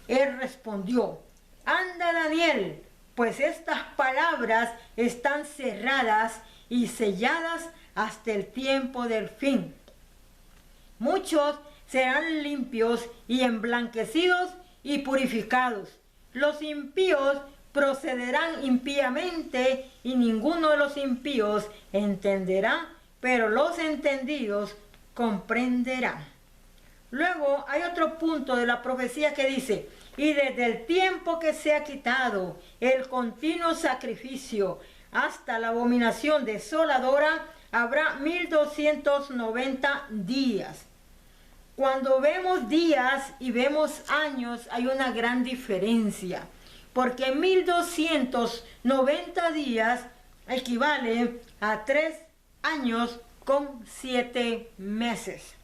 Él respondió: anda, Daniel, pues estas palabras están cerradas y selladas hasta el tiempo del fin. Muchos serán limpios y emblanquecidos y purificados. Los impíos procederán impíamente y ninguno de los impíos entenderá, pero los entendidos comprenderán. Luego hay otro punto de la profecía que dice: y desde el tiempo que se ha quitado el continuo sacrificio hasta la abominación desoladora, habrá 1290 días. Cuando vemos días y vemos años, hay una gran diferencia, porque 1290 días equivale a 3 años con 7 meses.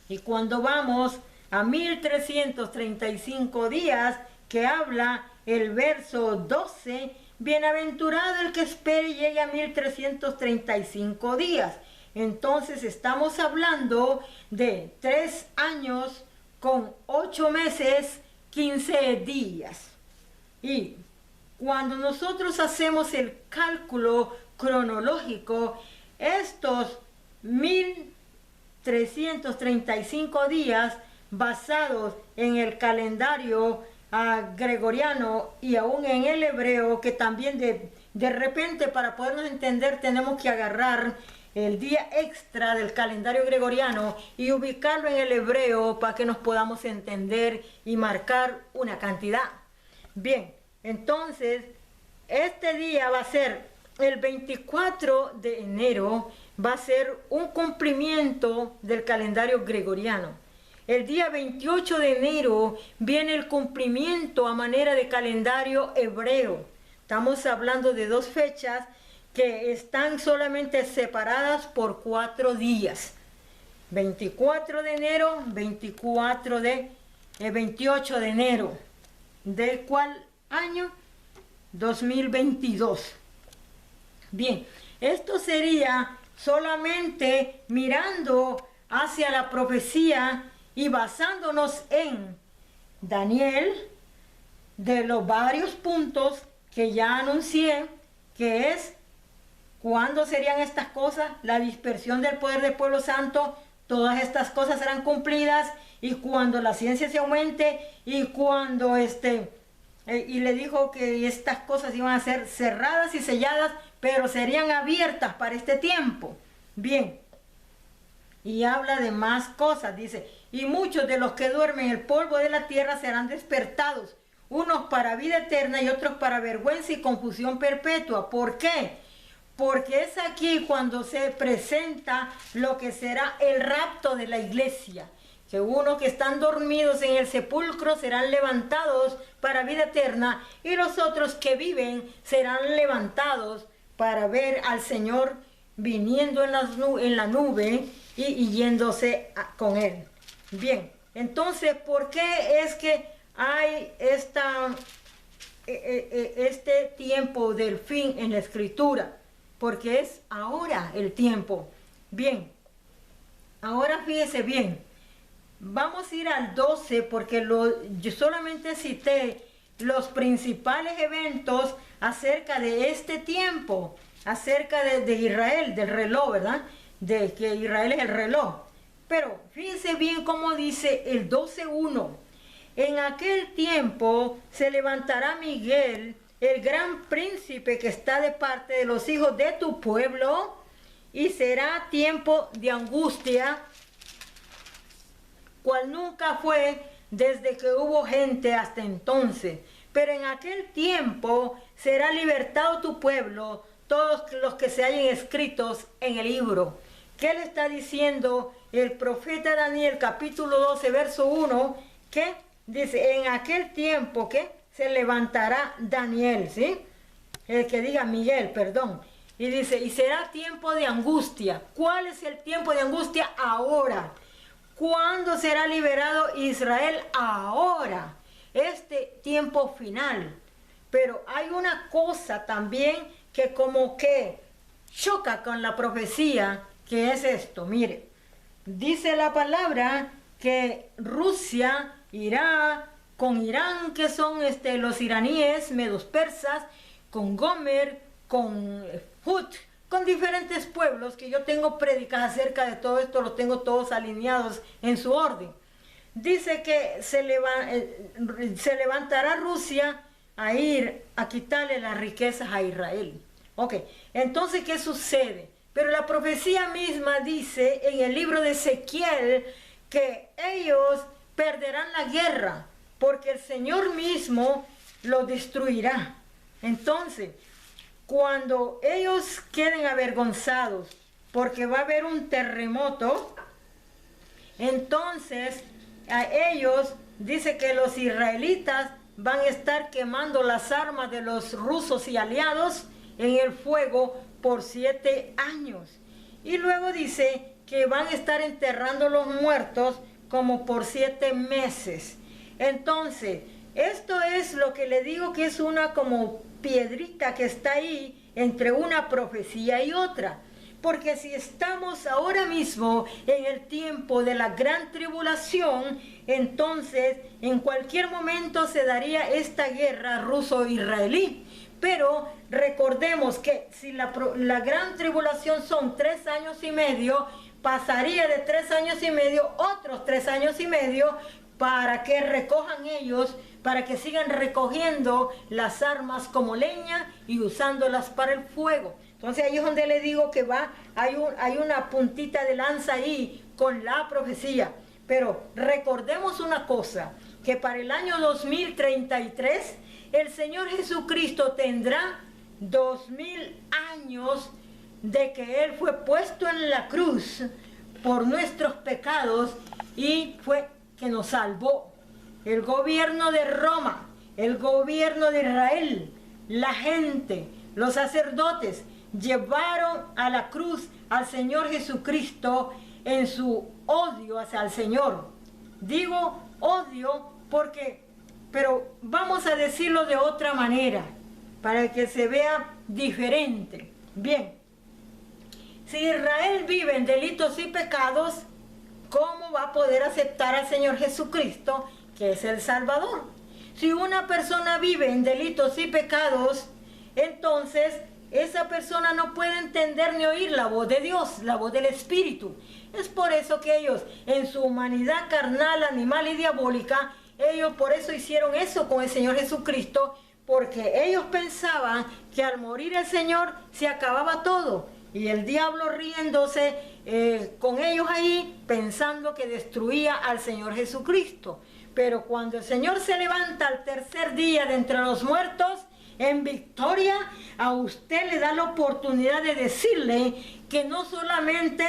Y cuando vamos a 1335 días, que habla el verso 12, bienaventurado el que espere y llegue a 1335 días. Entonces estamos hablando de 3 años con 8 meses, 15 días. Y cuando nosotros hacemos el cálculo cronológico, estos 1335 días basados en el calendario gregoriano y aún en el hebreo, que también de repente para podernos entender tenemos que agarrar el día extra del calendario gregoriano y ubicarlo en el hebreo para que nos podamos entender y marcar una cantidad. Bien, entonces este día va a ser el 24 de enero, va a ser un cumplimiento del calendario gregoriano. El día 28 de enero viene el cumplimiento a manera de calendario hebreo. Estamos hablando de 2 fechas que están solamente separadas por 4 días. 24 de enero, 28 de enero. ¿De cuál año? 2022. Bien, esto sería solamente mirando hacia la profecía y basándonos en Daniel, de los varios puntos que ya anuncié, que es cuándo serían estas cosas, la dispersión del poder del pueblo santo, todas estas cosas serán cumplidas, y cuando la ciencia se aumente, y cuando y le dijo que estas cosas iban a ser cerradas y selladas, pero serían abiertas para este tiempo. Bien, y habla de más cosas, dice: y muchos de los que duermen en el polvo de la tierra serán despertados, unos para vida eterna y otros para vergüenza y confusión perpetua. ¿Por qué? Porque es aquí cuando se presenta lo que será el rapto de la iglesia, que unos que están dormidos en el sepulcro serán levantados para vida eterna, y los otros que viven serán levantados para ver al Señor viniendo en la nube y yéndose con Él. Bien, entonces, ¿por qué es que hay este tiempo del fin en la Escritura? Porque es ahora el tiempo. Bien, ahora fíjese bien. Vamos a ir al 12 porque yo solamente cité los principales eventos acerca de este tiempo, acerca de Israel, del reloj, ¿verdad? De que Israel es el reloj. Pero fíjense bien cómo dice el 12:1. En aquel tiempo se levantará Miguel, el gran príncipe que está de parte de los hijos de tu pueblo, y será tiempo de angustia, cual nunca fue desde que hubo gente hasta entonces. Pero en aquel tiempo será libertado tu pueblo, todos los que se hallen escritos en el libro. ¿Qué le está diciendo el profeta Daniel, capítulo 12, verso 1? Que dice: en aquel tiempo que se levantará Daniel, ¿sí? El que diga Miguel, perdón. Y dice: y será tiempo de angustia. ¿Cuál es el tiempo de angustia? Ahora. ¿Cuándo será liberado Israel? Ahora. Este tiempo final. Pero hay una cosa también que como que choca con la profecía, que es esto. Mire, dice la palabra que Rusia irá con Irán, que son los iraníes, medos persas, con Gomer, con Hut, con diferentes pueblos, que yo tengo prédicas acerca de todo esto, los tengo todos alineados en su orden. Dice que se levantará Rusia a ir a quitarle las riquezas a Israel. Ok, entonces, ¿qué sucede? Pero la profecía misma dice en el libro de Ezequiel que ellos perderán la guerra, porque el Señor mismo los destruirá. Entonces, cuando ellos queden avergonzados, porque va a haber un terremoto, entonces a ellos dice que los israelitas van a estar quemando las armas de los rusos y aliados en el fuego por 7 años. Y luego dice que van a estar enterrando los muertos como por 7 meses. Entonces, esto es lo que le digo, que es una como piedrita que está ahí entre una profecía y otra. Porque si estamos ahora mismo en el tiempo de la gran tribulación, entonces en cualquier momento se daría esta guerra ruso-israelí. Pero recordemos que si la gran tribulación son 3 años y medio, pasaría de 3 años y medio otros 3 años y medio para que recojan ellos, para que sigan recogiendo las armas como leña y usándolas para el fuego. Entonces ahí es donde le digo que hay una puntita de lanza ahí con la profecía. Pero recordemos una cosa, que para el año 2033 el Señor Jesucristo tendrá 2000 años de que Él fue puesto en la cruz por nuestros pecados y fue que nos salvó. El gobierno de Roma, el gobierno de Israel, la gente, los sacerdotes, llevaron a la cruz al Señor Jesucristo en su odio hacia el Señor. Digo odio pero vamos a decirlo de otra manera, para que se vea diferente. Bien, si Israel vive en delitos y pecados, ¿cómo va a poder aceptar al Señor Jesucristo, que es el Salvador? Si una persona vive en delitos y pecados, entonces esa persona no puede entender ni oír la voz de Dios, la voz del Espíritu. Es por eso que ellos, en su humanidad carnal, animal y diabólica, ellos por eso hicieron eso con el Señor Jesucristo, porque ellos pensaban que al morir el Señor se acababa todo. Y el diablo riéndose con ellos ahí, pensando que destruía al Señor Jesucristo. Pero cuando el Señor se levanta al tercer día de entre los muertos, en victoria, a usted le da la oportunidad de decirle que no solamente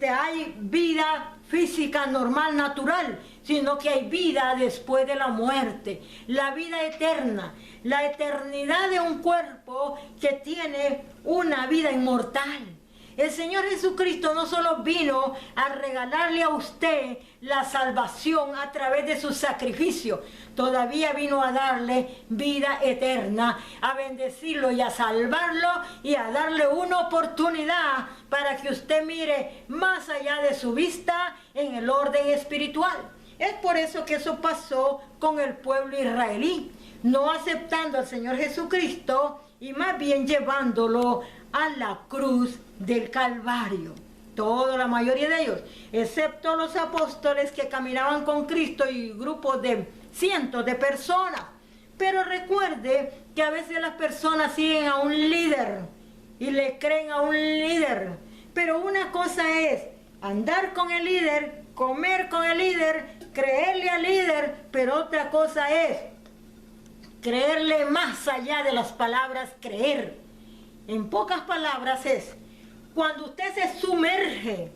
hay vida física normal, natural, sino que hay vida después de la muerte, la vida eterna, la eternidad de un cuerpo que tiene una vida inmortal. El Señor Jesucristo no solo vino a regalarle a usted la salvación a través de su sacrificio, todavía vino a darle vida eterna, a bendecirlo y a salvarlo y a darle una oportunidad para que usted mire más allá de su vista en el orden espiritual. Es por eso que eso pasó con el pueblo israelí, no aceptando al Señor Jesucristo y más bien llevándolo a la cruz del Calvario. Toda la mayoría de ellos, excepto los apóstoles que caminaban con Cristo y grupos de cientos de personas. Pero recuerde que a veces las personas siguen a un líder y le creen a un líder. Pero una cosa es andar con el líder, comer con el líder, creerle al líder, pero otra cosa es creerle más allá de las palabras creer. En pocas palabras es, cuando usted se sumerge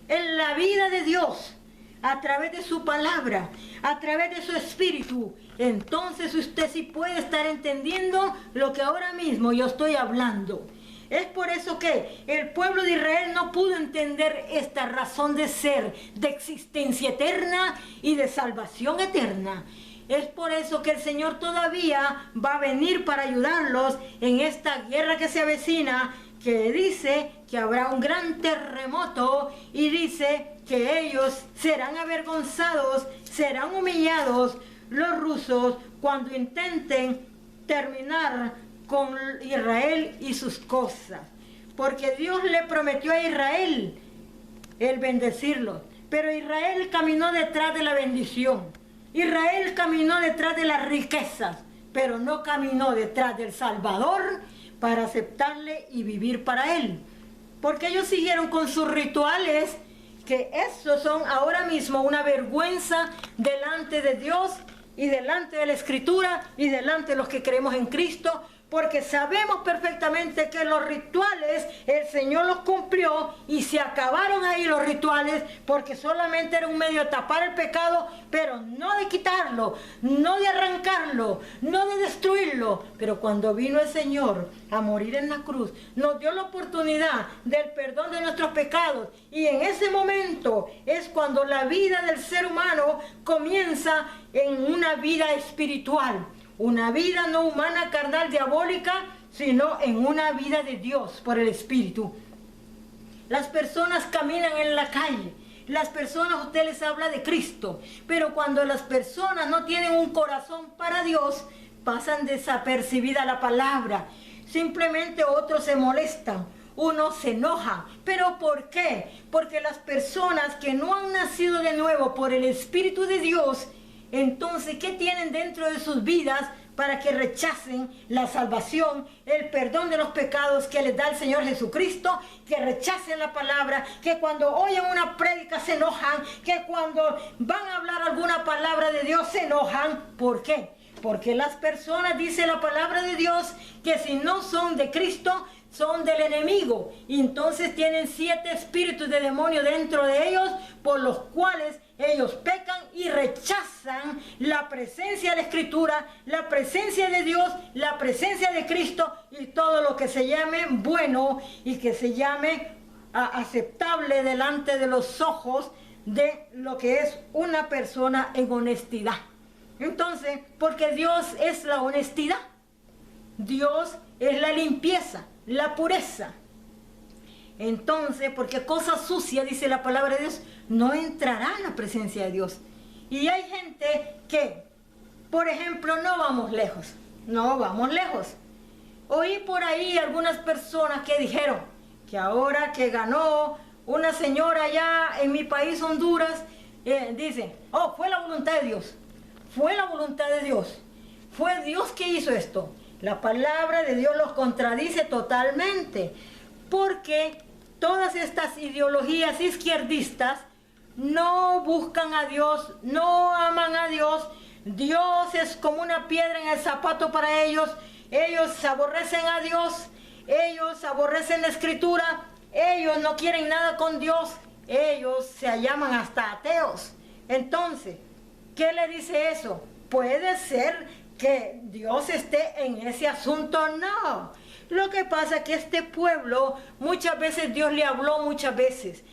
en la vida de Dios, a través de su palabra, a través de su espíritu, entonces usted sí puede estar entendiendo lo que ahora mismo yo estoy hablando. Es por eso que el pueblo de Israel no pudo entender esta razón de ser, de existencia eterna y de salvación eterna. Es por eso que el Señor todavía va a venir para ayudarlos en esta guerra que se avecina, que dice que habrá un gran terremoto y dice que ellos serán avergonzados, serán humillados los rusos cuando intenten terminar con Israel y sus cosas. Porque Dios le prometió a Israel el bendecirlo. Pero Israel caminó detrás de la bendición. Israel caminó detrás de las riquezas, pero no caminó detrás del Salvador para aceptarle y vivir para él. Porque ellos siguieron con sus rituales, que esos son ahora mismo una vergüenza delante de Dios y delante de la Escritura y delante de los que creemos en Cristo, porque sabemos perfectamente que los rituales el Señor los cumplió y se acabaron ahí los rituales, porque solamente era un medio de tapar el pecado, pero no de quitarlo, no de arrancarlo, no de destruirlo. Pero cuando vino el Señor a morir en la cruz, nos dio la oportunidad del perdón de nuestros pecados, y en ese momento es cuando la vida del ser humano comienza en una vida espiritual. Una vida no humana, carnal, diabólica, sino en una vida de Dios por el Espíritu. Las personas caminan en la calle. Las personas, usted les habla de Cristo. Pero cuando las personas no tienen un corazón para Dios, pasan desapercibida la palabra. Simplemente otros se molestan. Uno se enoja. ¿Pero por qué? Porque las personas que no han nacido de nuevo por el Espíritu de Dios, entonces, ¿qué tienen dentro de sus vidas para que rechacen la salvación, el perdón de los pecados que les da el Señor Jesucristo? Que rechacen la palabra, que cuando oyen una prédica se enojan, que cuando van a hablar alguna palabra de Dios se enojan. ¿Por qué? Porque las personas, dice la palabra de Dios, que si no son de Cristo, son del enemigo. Y entonces tienen 7 espíritus de demonio dentro de ellos, por los cuales ellos pecan y rechazan la presencia de la Escritura, la presencia de Dios, la presencia de Cristo y todo lo que se llame bueno y que se llame aceptable delante de los ojos de lo que es una persona en honestidad. Entonces, porque Dios es la honestidad, Dios es la limpieza, la pureza. Entonces, porque cosa sucia, dice la palabra de Dios, no entrará en la presencia de Dios. Y hay gente que, por ejemplo, no vamos lejos. Oí por ahí algunas personas que dijeron que ahora que ganó una señora allá en mi país, Honduras, dicen, oh, fue la voluntad de Dios. Fue la voluntad de Dios. Fue Dios que hizo esto. La palabra de Dios los contradice totalmente, porque todas estas ideologías izquierdistas no buscan a Dios, no aman a Dios. Dios es como una piedra en el zapato para ellos. Ellos aborrecen a Dios, ellos aborrecen la Escritura, ellos no quieren nada con Dios, ellos se llaman hasta ateos. Entonces, ¿qué le dice eso? Puede ser que Dios esté en ese asunto, no. Lo que pasa es que este pueblo, muchas veces Dios le habló, muchas veces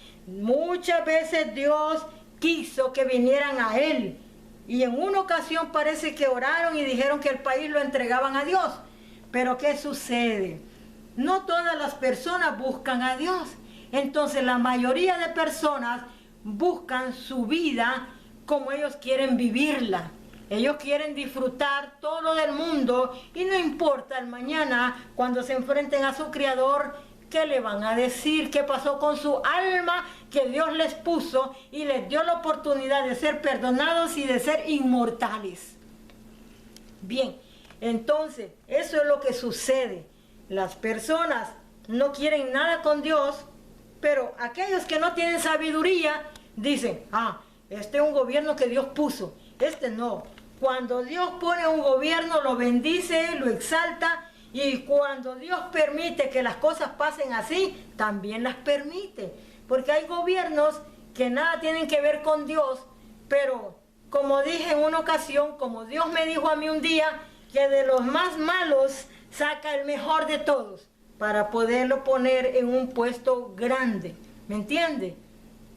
Dios quiso que vinieran a Él. Y en una ocasión parece que oraron y dijeron que el país lo entregaban a Dios. Pero ¿qué sucede? No todas las personas buscan a Dios. Entonces la mayoría de personas buscan su vida como ellos quieren vivirla. Ellos quieren disfrutar todo lo del mundo y no importa el mañana cuando se enfrenten a su Creador, ¿qué le van a decir? ¿Qué pasó con su alma que Dios les puso y les dio la oportunidad de ser perdonados y de ser inmortales? Bien, entonces eso es lo que sucede. Las personas no quieren nada con Dios, pero aquellos que no tienen sabiduría dicen, este es un gobierno que Dios puso, este no. Cuando Dios pone un gobierno, lo bendice, lo exalta, y cuando Dios permite que las cosas pasen así, también las permite. Porque hay gobiernos que nada tienen que ver con Dios, pero como dije en una ocasión, como Dios me dijo a mí un día, que de los más malos saca el mejor de todos, para poderlo poner en un puesto grande. ¿Me entiende?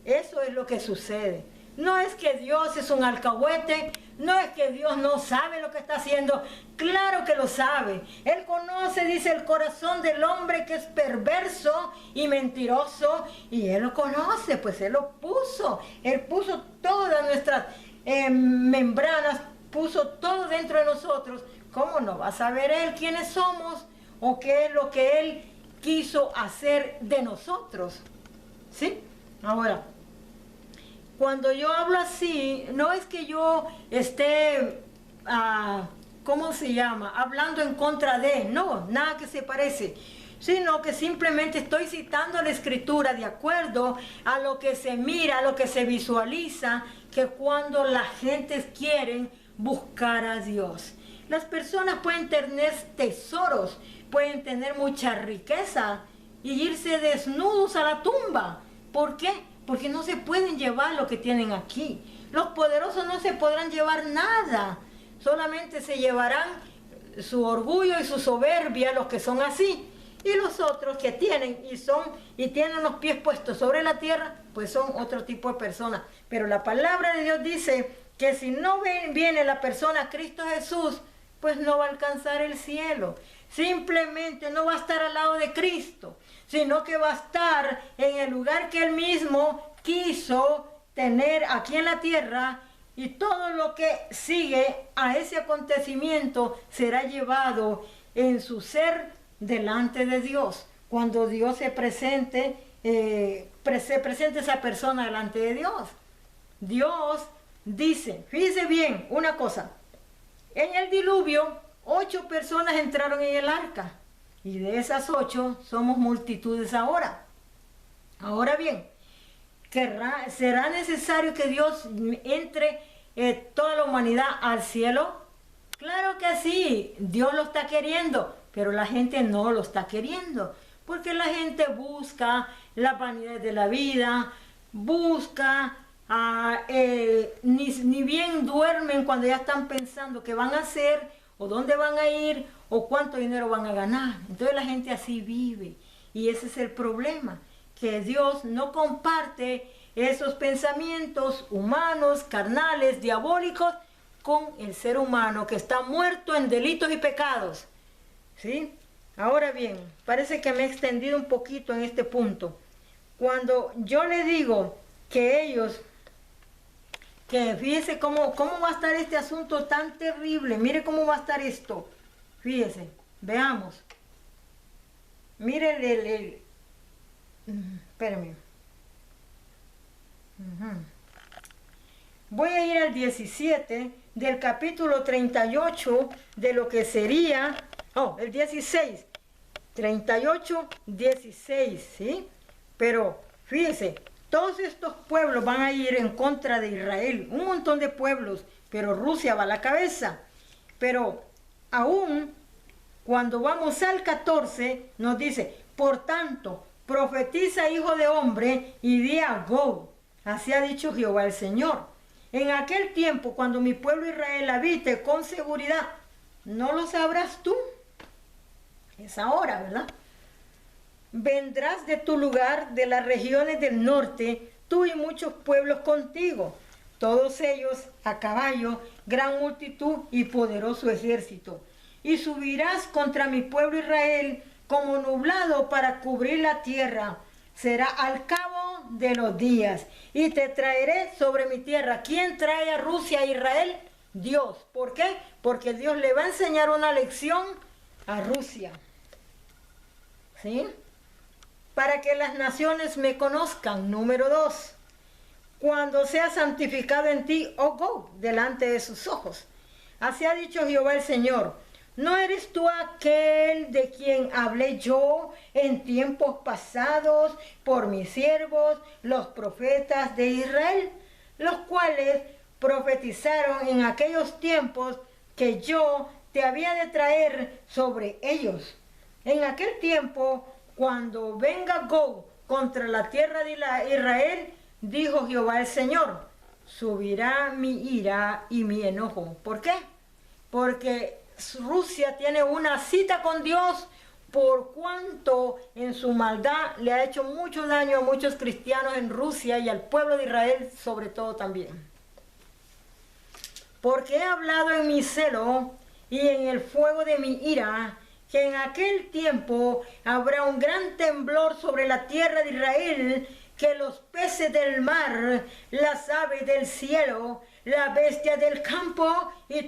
Eso es lo que sucede. No es que Dios es un alcahuete, no es que Dios no sabe lo que está haciendo. Claro que lo sabe. Él conoce, dice, el corazón del hombre que es perverso y mentiroso. Y Él lo conoce, pues Él lo puso. Él puso todas nuestras membranas, puso todo dentro de nosotros. ¿Cómo no va a saber Él quiénes somos o qué es lo que Él quiso hacer de nosotros? ¿Sí? Ahora, cuando yo hablo así, no es que yo esté, ¿cómo se llama? Hablando en contra de, no, nada que se parece, sino que simplemente estoy citando la Escritura de acuerdo a lo que se mira, a lo que se visualiza, que cuando la gente quieren buscar a Dios. Las personas pueden tener tesoros, pueden tener mucha riqueza y irse desnudos a la tumba. ¿Por qué? Porque no se pueden llevar lo que tienen aquí. Los poderosos no se podrán llevar nada. Solamente se llevarán su orgullo y su soberbia, los que son así. Y los otros que tienen y tienen los pies puestos sobre la tierra, pues son otro tipo de personas. Pero la palabra de Dios dice que si no viene la persona Cristo Jesús, pues no va a alcanzar el cielo. Simplemente no va a estar al lado de Cristo, sino que va a estar en el lugar que Él mismo quiso tener aquí en la tierra, y todo lo que sigue a ese acontecimiento será llevado en su ser delante de Dios. Cuando Dios se presente esa persona delante de Dios. Dios dice, fíjese bien una cosa, en el diluvio 8 personas entraron en el arca. Y de esas 8 somos multitudes ahora. Ahora bien, ¿será necesario que Dios entre toda la humanidad al cielo? Claro que sí, Dios lo está queriendo, pero la gente no lo está queriendo. Porque la gente busca la vanidad de la vida, busca, ni bien duermen cuando ya están pensando qué van a hacer, o dónde van a ir, o cuánto dinero van a ganar. Entonces la gente así vive. Y ese es el problema, que Dios no comparte esos pensamientos humanos, carnales, diabólicos, con el ser humano que está muerto en delitos y pecados. ¿Sí? Ahora bien, parece que me he extendido un poquito en este punto. Cuando yo le digo que ellos, que fíjese cómo va a estar este asunto tan terrible. Mire cómo va a estar esto. Fíjese, veamos. Mire espérame. Voy a ir al 17 del capítulo 38 de lo que sería, el 16, 38, 16, ¿sí? Pero fíjese, todos estos pueblos van a ir en contra de Israel, un montón de pueblos, pero Rusia va a la cabeza. Pero aún cuando vamos al 14, nos dice, por tanto, profetiza, hijo de hombre, y di a Gog, así ha dicho Jehová el Señor. En aquel tiempo, cuando mi pueblo Israel habite con seguridad, ¿no lo sabrás tú? Es ahora, ¿verdad? Vendrás de tu lugar, de las regiones del norte, tú y muchos pueblos contigo, todos ellos a caballo, gran multitud y poderoso ejército. Y subirás contra mi pueblo Israel como nublado para cubrir la tierra. Será al cabo de los días, y te traeré sobre mi tierra. ¿Quién trae a Rusia a Israel? Dios. ¿Por qué? Porque Dios le va a enseñar una lección a Rusia. ¿Sí? Para que las naciones me conozcan. Número 2. Cuando sea santificado en ti, oh Gog, delante de sus ojos. Así ha dicho Jehová el Señor. ¿No eres tú aquel de quien hablé yo en tiempos pasados por mis siervos, los profetas de Israel, los cuales profetizaron en aquellos tiempos que yo te había de traer sobre ellos? En aquel tiempo, cuando venga Gog contra la tierra de Israel, dijo Jehová el Señor, subirá mi ira y mi enojo. ¿Por qué? Porque Rusia tiene una cita con Dios por cuanto en su maldad le ha hecho mucho daño a muchos cristianos en Rusia y al pueblo de Israel sobre todo también. Porque he hablado en mi celo y en el fuego de mi ira, que en aquel tiempo habrá un gran temblor sobre la tierra de Israel, que los peces del mar, las aves del cielo, las bestias del campo y